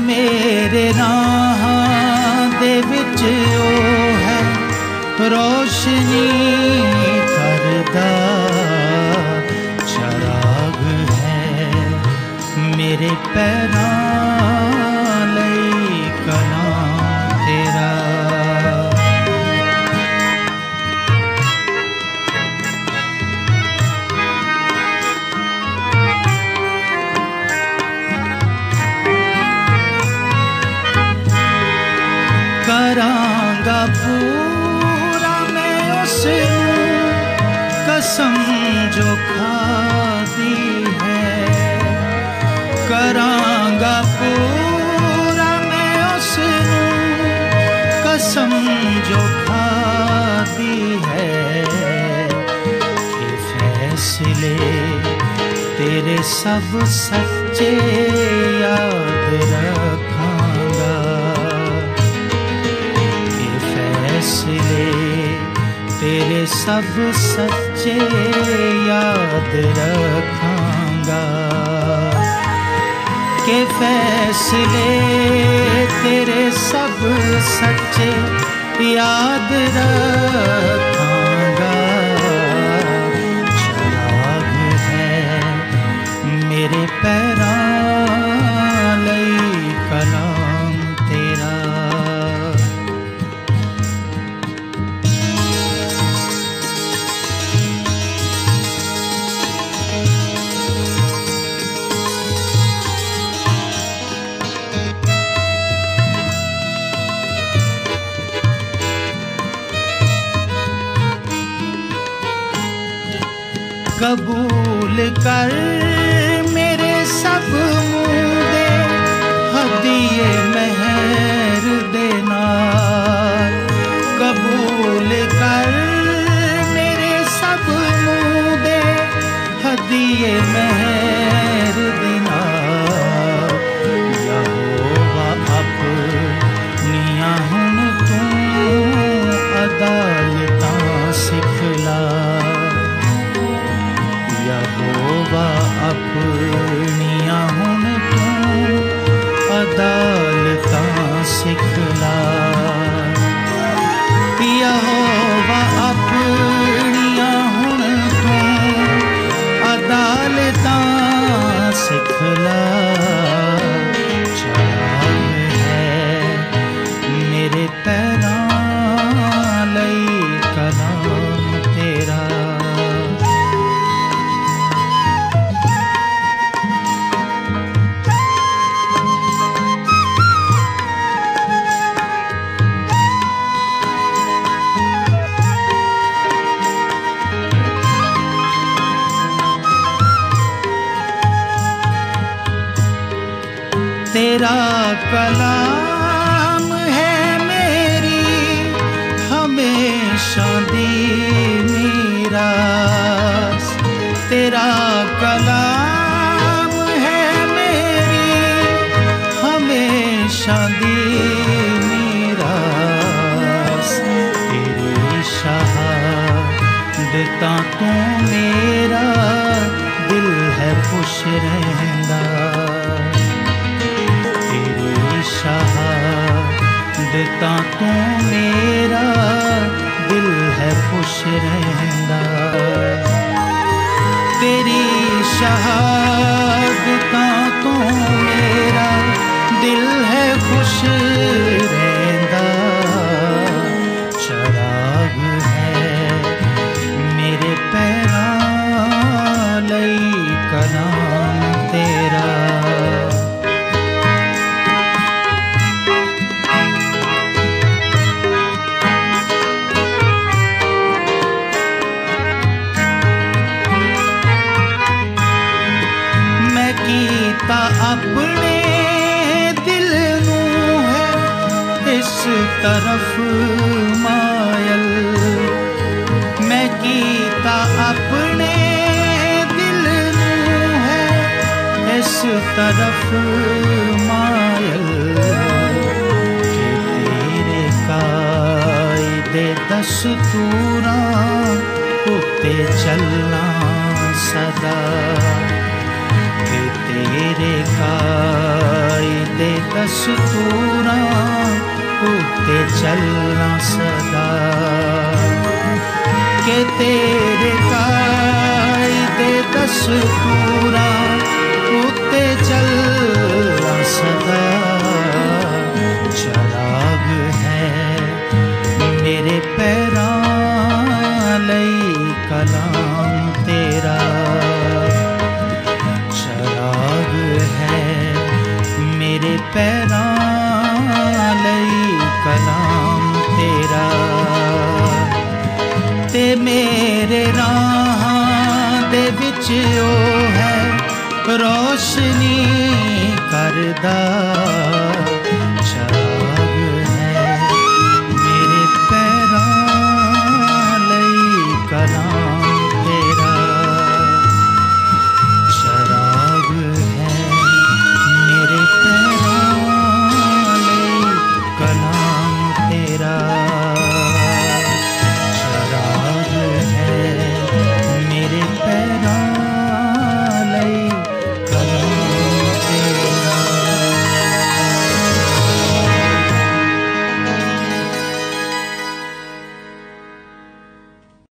मेरे राह दे विच ओ है रोशनी करदा चराग है मेरे पैरां लई कलाम तेरा। करांगा पूरा मैं उसनू कसम जो खादी है, करांगा पूरा मैं उसनू कसम जो खादी है। कि फैसले तेरे सब सच्चे याद रखांगा, तेरे सब सच्चे याद रखांगा। के फैसले तेरे सब सच्चे याद रखांगा। चराग है मेरे पैरां लई कलाम तेरा। कबूल कर मेरे सब मुदे हदिये महर देना। कबूल कर मेरे सब मुदे हदिये महर देना। यहोवा अपनियां हुण तू अदालतां सिखला। यहोवा अपनियां हुण तू अदालतां सिखला। यहोवा अपनियां हुण तू अदालतां सिखला। चराग है मेरे पैरां लई कलाम तेरा। तेरा कलाम है मेरी हमेशा दी मीरास। तेरा कलाम है मेरी हमेशा दी मीरास। तेरी शहादतां तू मेरा दिल है खुश रहंदा। शहादतां तू मेरा दिल है खुश रहंदा। तेरी शहादतां तू मेरा दिल है खुश रहंदा। चराग है मेरे पैरां लई कलाम तेरा। कीता अपने दिल नू है इस तरफ मायल। मैं कीता अपने दिल नू है इस तरफ मायल। कि तेरे कायदे दस्तूरां उत्ते चलना सदा। तेरे कायदे दस्तूरां उत्ते चलना सदा, के तेरे कायदे दस्तूरां उत्ते चलना सदा। चराग है मेरे पैरां लई कलाम तेरा, चराग है मेरे पैरां लई कलाम तेरा। ते मेरे राहां दे विच ओ है रोशनी करदा,